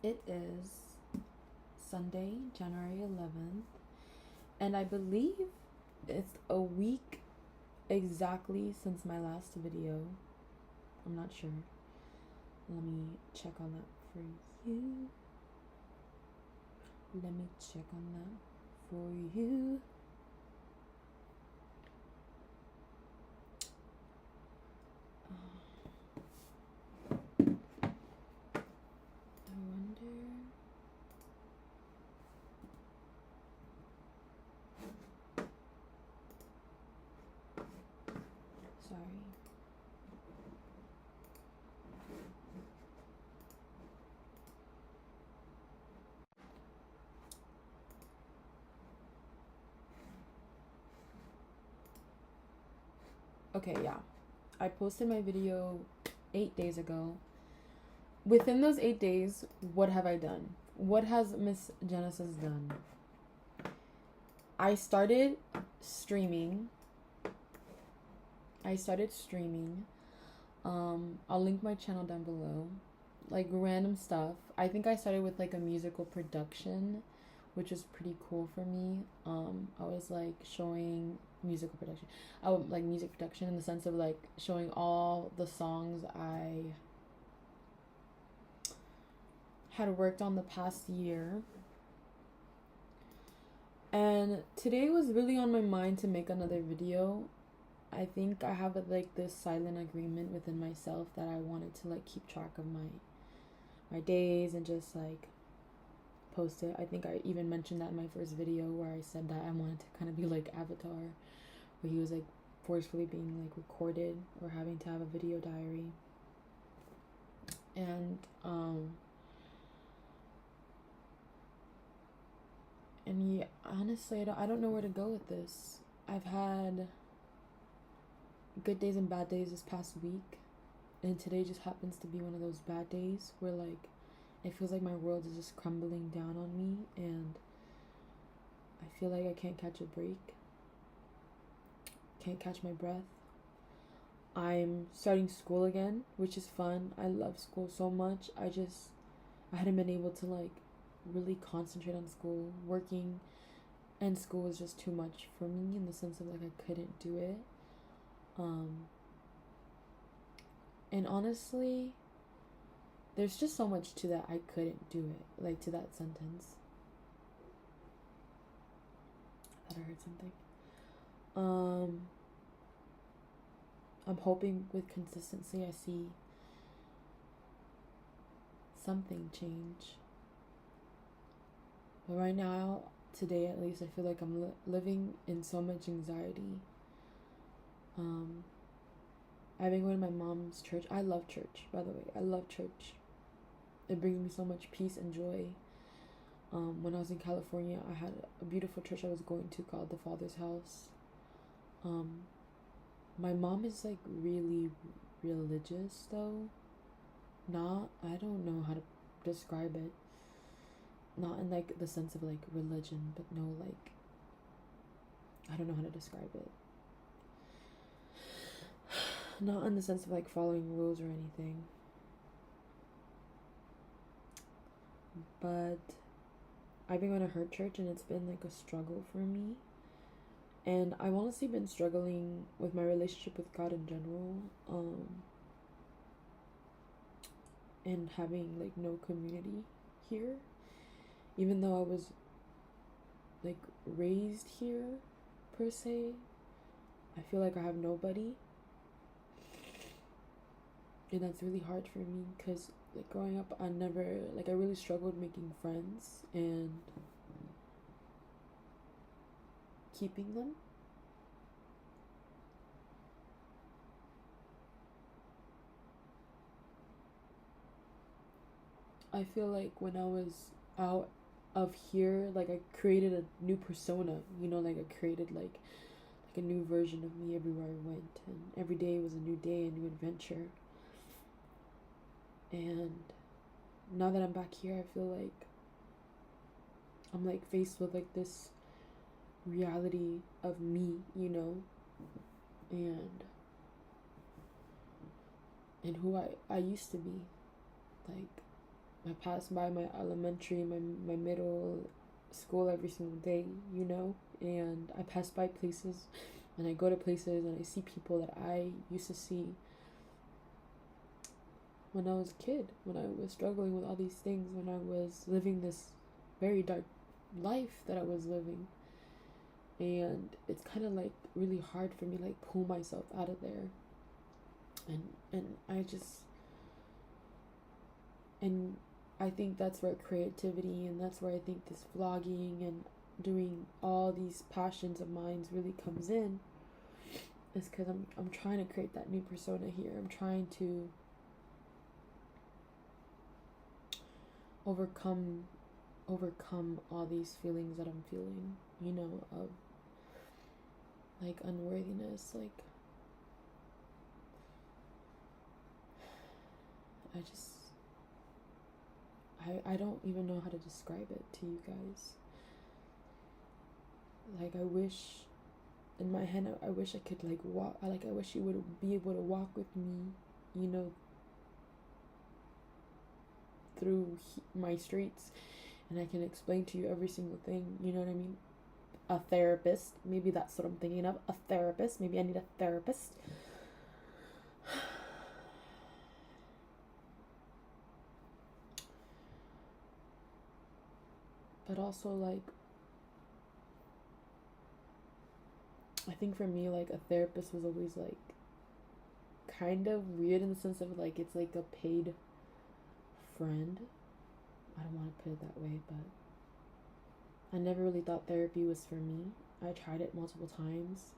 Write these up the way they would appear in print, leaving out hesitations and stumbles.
It is Sunday, January 11th, and I believe it's a week exactly since my last video. I'm not sure. Let me check on that for you. Let me check on that for you. I wonder. Sorry. Okay, yeah. I posted my video 8 days ago. Within those 8 days, what have I done? What has Miss Genesis done? I started streaming. I'll link my channel down below. Like random stuff. I think I started with like a musical production, which was pretty cool for me. I was like showing musical production. I would like music production in the sense of like showing all the songs I had worked on the past year. And today was really on my mind to make another video. I think I have like this silent agreement within myself that I wanted to like keep track of my days and just like post it. I think I even mentioned that in my first video where I said that I wanted to kind of be like Avatar, where he was like forcefully being like recorded or having to have a video diary. And yeah, honestly, I don't know where to go with this. I've had good days and bad days this past week, and today just happens to be one of those bad days where like it feels like my world is just crumbling down on me, and I feel like I can't catch a break, can't catch my breath. I'm starting school again, which is fun. I love school so much. I hadn't been able to like really concentrate on school. Working and school was just too much for me in the sense of like I couldn't do it. And honestly, there's just so much to that I couldn't do it, like to that sentence. I thought I heard something. I'm hoping with consistency I see something change. But right now, today at least, I feel like I'm living in so much anxiety. I've been going to my mom's church. I love church, by the way. I love church. It brings me so much peace and joy. When I was in California, I had a beautiful church I was going to called the Father's House. My mom is like really religious though. I don't know how to describe it. Not in like the sense of like religion, but no, like I don't know how to describe it. Not in the sense of like following rules or anything. But I've been going to her church and it's been like a struggle for me. And I've honestly been struggling with my relationship with God in general. And having like no community here. Even though I was like raised here per se, I feel like I have nobody. And that's really hard for me because like growing up I really struggled making friends and keeping them. I feel like when I was out of here, like I created a new persona, like I created like a new version of me everywhere I went, and every day was a new day, a new adventure. And now that I'm back here, I feel like I'm like faced with like this reality of me, and who I used to be. Like I pass by my elementary, my middle school every single day, you know, and I pass by places and I go to places and I see people that I used to see when I was a kid, when I was struggling with all these things, when I was living this very dark life that I was living. And it's kind of like really hard for me to like pull myself out of there. And I think that's where creativity, and that's where I think this vlogging and doing all these passions of mine really comes in, is because I'm trying to create that new persona here. I'm trying to overcome all these feelings that I'm feeling, you know, of like unworthiness. Like I don't even know how to describe it to you guys. Like I wish in my head, I wish I could like walk, I wish you would be able to walk with me, you know, through my streets, and I can explain to you every single thing, you know what I mean? A therapist, maybe that's what I'm thinking of, a therapist. Maybe I need a therapist. But also, like, I think for me, like, a therapist was always like kind of weird in the sense of like it's like a paid friend. I don't want to put it that way, but I never really thought therapy was for me. I tried it multiple times,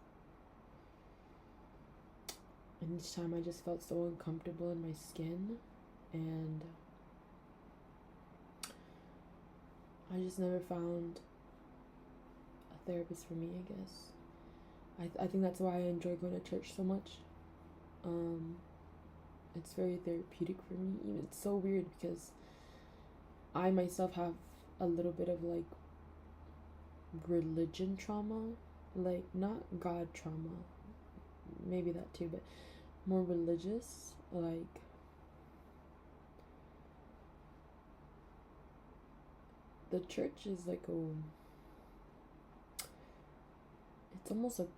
and each time I just felt so uncomfortable in my skin, and I just never found a therapist for me, I guess. I think that's why I enjoy going to church so much. It's very therapeutic for me. Even it's so weird because I myself have a little bit of like religion trauma, like not God trauma, maybe that too, but more religious. Like the church is like it's almost like,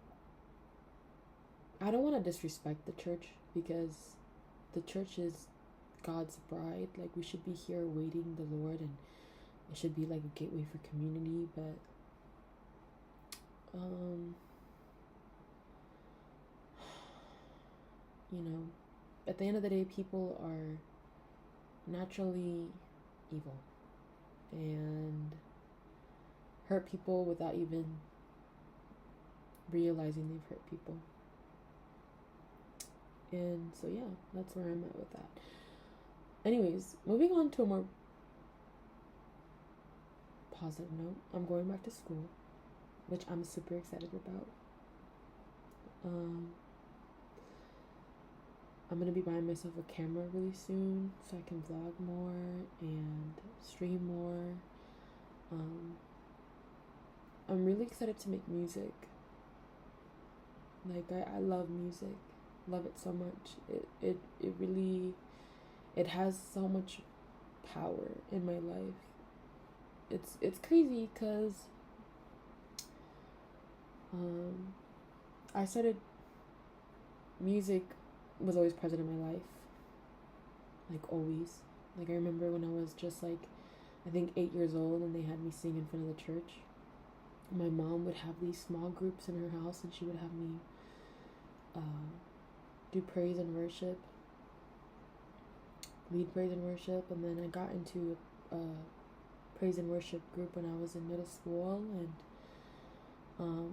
I don't want to disrespect the church because the church is God's bride. Like we should be here waiting the Lord, and it should be like a gateway for community. But you know, at the end of the day, people are naturally evil and hurt people without even realizing they've hurt people. And so yeah, that's where I'm at with that. Anyways, moving on to a more positive note, I'm going back to school, which I'm super excited about. I'm gonna be buying myself a camera really soon so I can vlog more and stream more. I'm really excited to make music. Like I love music, love it so much. It really, it has so much power in my life. It's crazy because I started, music was always present in my life, like always. Like I remember when I was just like, I think 8 years old, and they had me sing in front of the church. My mom would have these small groups in her house, and she would have me do praise and worship, lead praise and worship. And then I got into a praise and worship group when I was in middle school, and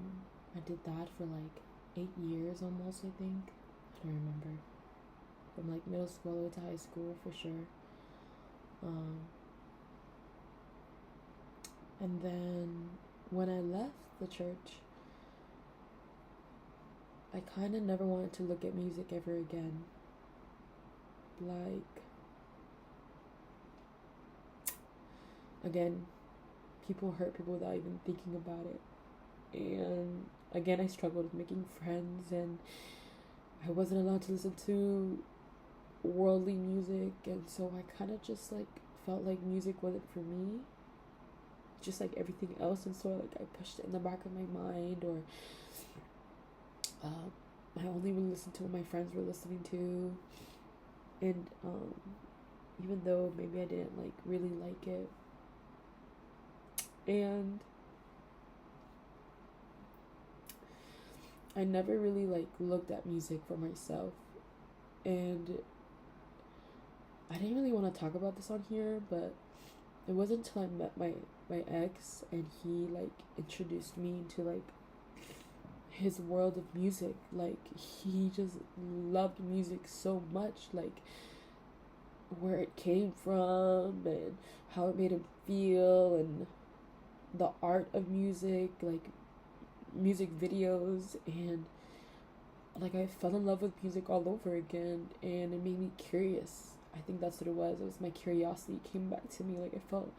I did that for like 8 years almost, I think. I don't remember. From like middle school all the way to high school for sure. And then when I left the church, I kind of never wanted to look at music ever again. Like, again, people hurt people without even thinking about it. And again, I struggled with making friends, and I wasn't allowed to listen to worldly music, and so I kind of just like felt like music wasn't for me, just like everything else, and so like I pushed it in the back of my mind, or I only really listened to what my friends were listening to, and even though maybe I didn't like really like it, and I never really like looked at music for myself, and I didn't really want to talk about this on here, but it wasn't until I met my ex and he like introduced me into like his world of music. Like he just loved music so much, like where it came from and how it made him feel, and the art of music, like music videos, and like I fell in love with music all over again, and it made me curious. I think that's what it was. It was my curiosity came back to me. Like I felt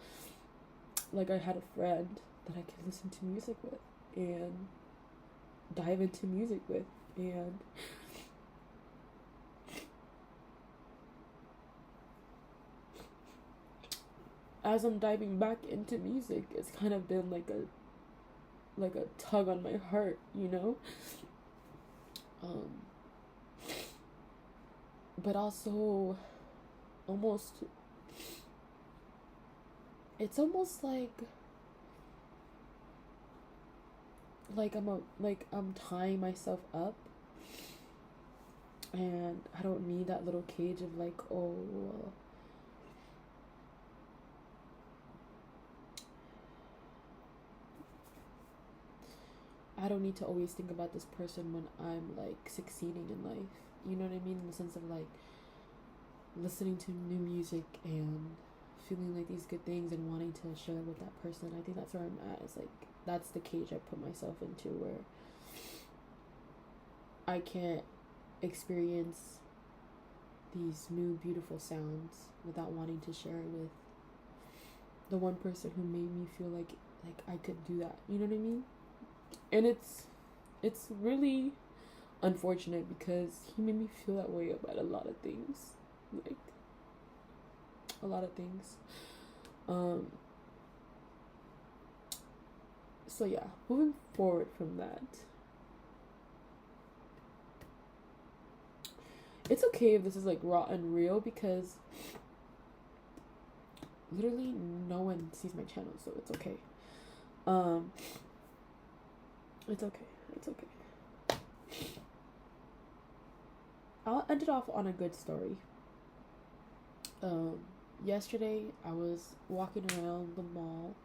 like I had a friend that I could listen to music with and dive into music with. And as I'm diving back into music, it's kind of been like a tug on my heart, you know? But also it's almost I'm tying myself up, and I don't need that little cage of like, oh, I don't need to always think about this person when I'm like succeeding in life. You know what I mean? In the sense of like listening to new music and feeling like these good things and wanting to share with that person. I think that's where I'm at. It's like that's the cage I put myself into, where I can't experience these new beautiful sounds without wanting to share it with the one person who made me feel like I could do that. You know what I mean? And it's really unfortunate because he made me feel that way about a lot of things. Like a lot of things. So yeah, moving forward from that, it's okay if this is like raw and real, because literally no one sees my channel, so it's okay. It's okay. I'll end it off on a good story. Yesterday I was walking around the mall,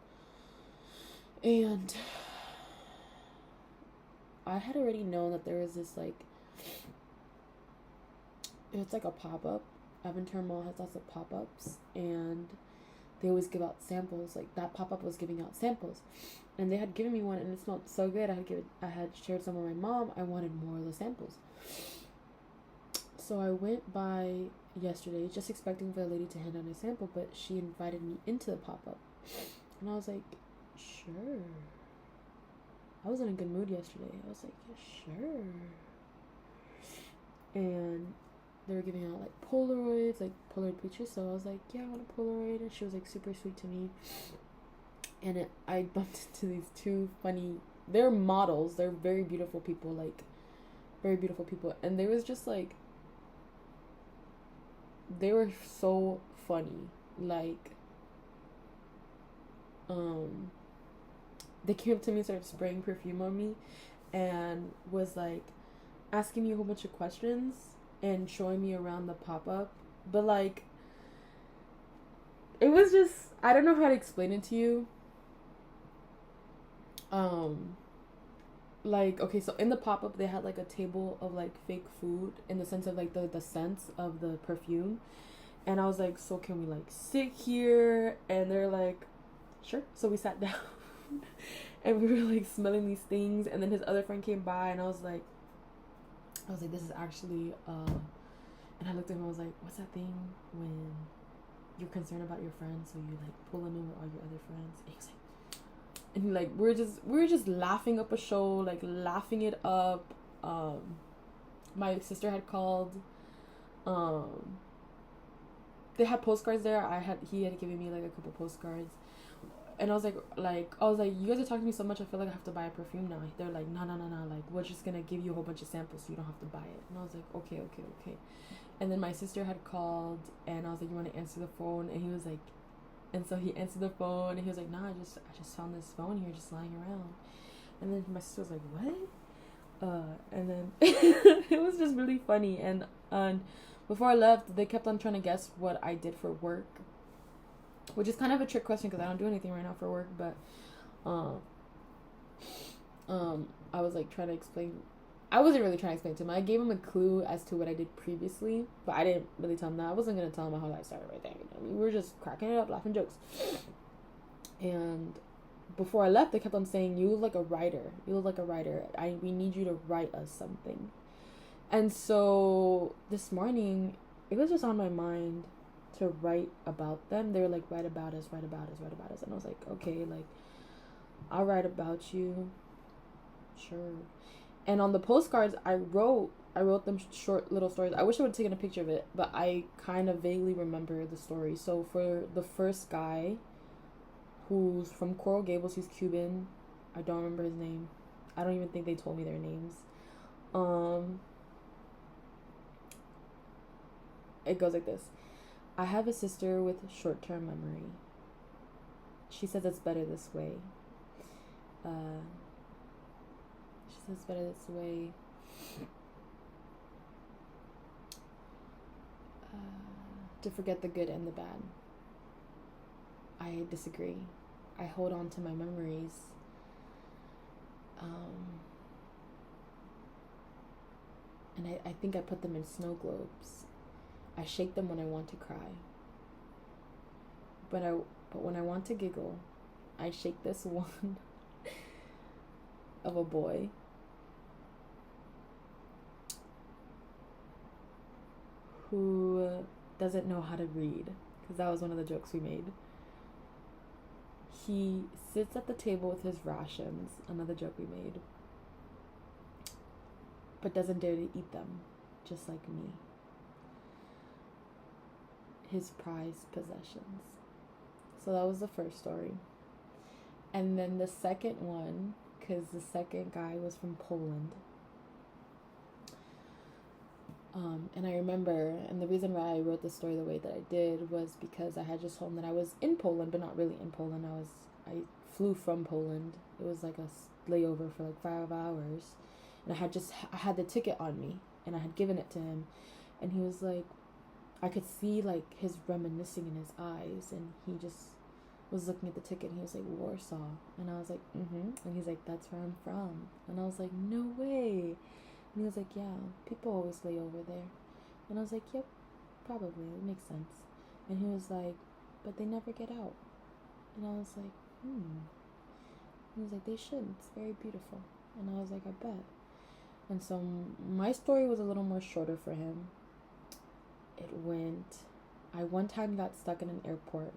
and I had already known that there was this like, it's like a pop-up. Aventura Mall has lots of pop-ups, and they always give out samples. Like that pop-up was giving out samples, and they had given me one, and it smelled so good. I had shared some with my mom. I wanted more of the samples, so I went by yesterday just expecting for the lady to hand out a sample, but she invited me into the pop-up, and I was like, sure. I was in a good mood yesterday. I was like, yeah, sure. And they were giving out like Polaroids, like Polaroid pictures, so I was like, yeah, I want a Polaroid, and she was like super sweet to me. And I bumped into these two funny, they're models, they're very beautiful people, like very beautiful people, and they was just like, they were so funny. Like they came up to me, started spraying perfume on me, and was like asking me a whole bunch of questions and showing me around the pop-up. But like, it was just, I don't know how to explain it to you. Like, okay, so in the pop-up they had like a table of like fake food, in the sense of like the scents of the perfume, and I was like, so can we like sit here? And they're like, sure. So we sat down and we were like smelling these things, and then his other friend came by, and I was like, this is actually and I looked at him, I was like, what's that thing when you're concerned about your friends, so you like pull them in with all your other friends? And he was like, and like we were just laughing up a show, like laughing it up. My sister had called, they had postcards there. He had given me like a couple postcards, and I was like, you guys are talking to me so much. I feel like I have to buy a perfume now. They're like, no, like we're just gonna give you a whole bunch of samples so you don't have to buy it. And I was like, okay. And then my sister had called, and I was like, you want to answer the phone? And he was like, and so he answered the phone, and he was like, nah, I just found this phone here just lying around. And then my sister was like, what? And then it was just really funny. And before I left, they kept on trying to guess what I did for work, which is kind of a trick question because I don't do anything right now for work. But I was like trying to explain. I wasn't really trying to explain to him. I gave him a clue as to what I did previously, but I didn't really tell him that. I wasn't gonna tell him how I started right there. You know, we were just cracking it up, laughing jokes. And before I left, they kept on saying, "You look like a writer. You look like a writer. We need you to write us something." And so this morning, it was just on my mind to write about them. They were like, write about us. And I was like, okay, like, I'll write about you. Sure. And on the postcards, I wrote them short little stories. I wish I would have taken a picture of it, but I kind of vaguely remember the story. So for the first guy, who's from Coral Gables, he's Cuban. I don't remember his name. I don't even think they told me their names. It goes like this. I have a sister with short-term memory. She says it's better this way. To forget the good and the bad. I disagree. I hold on to my memories. And I think I put them in snow globes. I shake them when I want to cry. But when I want to giggle, I shake this one of a boy who doesn't know how to read, because that was one of the jokes we made. He sits at the table with his rations, another joke we made, but doesn't dare to eat them, just like me. His prized possessions. So that was the first story. And then the second one, because the second guy was from Poland. And I remember, and the reason why I wrote the story the way that I did was because I had just told him that I was in Poland, but not really in Poland. I flew from Poland. It was like a layover for like 5 hours. And I had the ticket on me, and I had given it to him. And he was like, I could see like his reminiscing in his eyes, and he just was looking at the ticket, and he was like, Warsaw. And I was like, and he's like, that's where I'm from. And I was like, no way. And he was like, yeah, people always lay over there. And I was like, yep, probably, it makes sense. And he was like, but they never get out. And I was like, He was like, they should, it's very beautiful. And I was like, I bet. And so my story was a little more shorter for him. I one time got stuck in an airport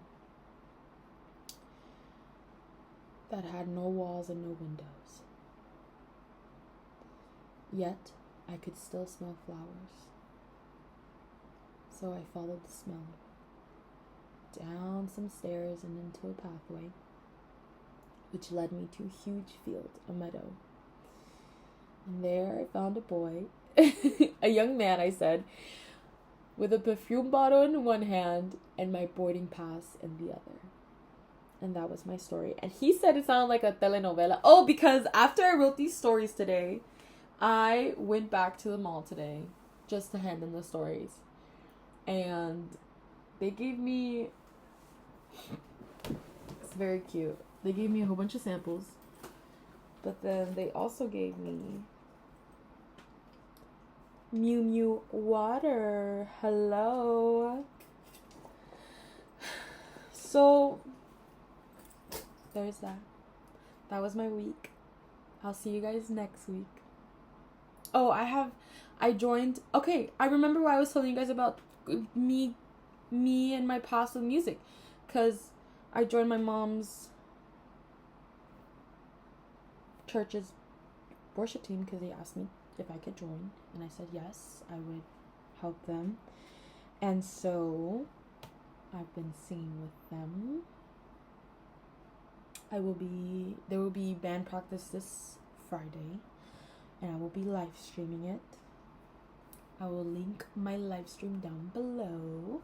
that had no walls and no windows. Yet, I could still smell flowers. So I followed the smell down some stairs and into a pathway, which led me to a huge field, a meadow. And there I found a boy, a young man, I said, with a perfume bottle in one hand and my boarding pass in the other. And that was my story. And he said it sounded like a telenovela. Oh, because after I wrote these stories today, I went back to the mall today just to hand in the stories. And they gave me... It's very cute. They gave me a whole bunch of samples. But then they also gave me Miu Miu water. Hello. So, there's that. That was my week. I'll see you guys next week. Oh, I joined. Okay, I remember why I was telling you guys about me and my past with music. Because I joined my mom's church's worship team because they asked me if I could join. And I said yes, I would help them. And so I've been singing with them. There will be band practice this Friday, and I will be live streaming it. I will link my live stream down below.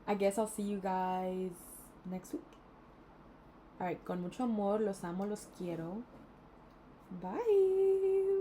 I guess I'll see you guys next week. Alright, con mucho amor, los amo, los quiero. Bye.